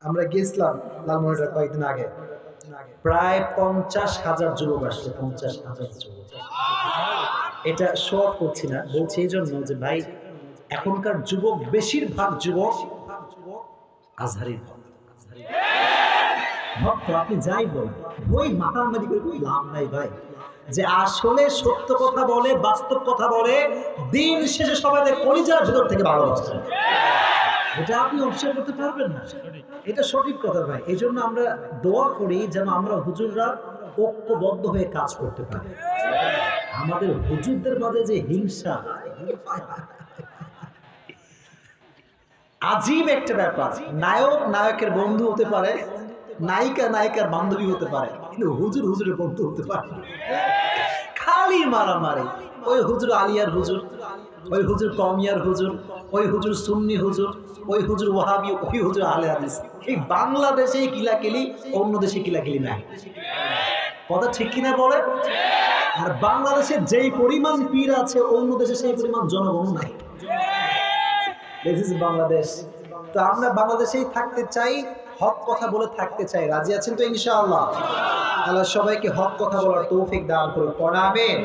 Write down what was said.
আমরা গেছিলাম লালমনিরহাট কয়েকদিন আগে, প্রায় 50,000 যুবক আসছে। 50,000 যুবক। এটা শো অফ করছি না, বলছি এই জন্য যে ভাই এখনকার যুবক, বেশিরভাগ যুবক আজহারির ভক্ত। ভক্ত আপনি যাই বলেন, বই মাতামাতি করে কোনো লাভ নাই ভাই। যে আসলে সত্য কথা বলে, বাস্তব কথা বলে, দিন শেষে সবাই কলিজার ভেতর থেকে ভালোবাসে। এটা আপনি অস্বীকার করতে পারবেন না। এটা সঠিক কথা ভাই। এই জন্য আমরা দোয়া করি যেন আমরা হুজুররা ঐক্যবদ্ধ হয়ে কাজ করতে পারি। আমাদের হুজুরদের মাঝে যে হিংসা, আজীব একটা ব্যাপার। নায়ক নায়কের বন্ধু হতে পারে, নায়িকা নায়িকার বান্ধবী হতে পারে, কিন্তু হুজুর হুজুরের বন্ধু হতে পারে। খালি মারামারি। ওই হুজুর আলিয়ার হুজুর, ওই হুজুর কমিয়ার হুজুর, ওই হুজুর সুন্নি হুজুর, ওই হুজুর ওয়াহাবি, ওই হুজুর আহলে হাদিস। এই বাংলাদেশেই কিলাকিলি, অন্য দেশে কিলাকিলি নাই। কথা ঠিক কিনা বলে? আর বাংলাদেশে যেই পরিমাণ পীর আছে, অন্য দেশে সেই পরিমাণ জনগণ নাই। This is Bangladesh. তো আমরা বাংলাদেশেই থাকতে চাই, হক কথা বলে থাকতে চাই। রাজি আছেন তো ইনশাআল্লাহ? আল্লাহ সবাইকে হক কথা বলার তৌফিক দান করুন। পড়া আমিন।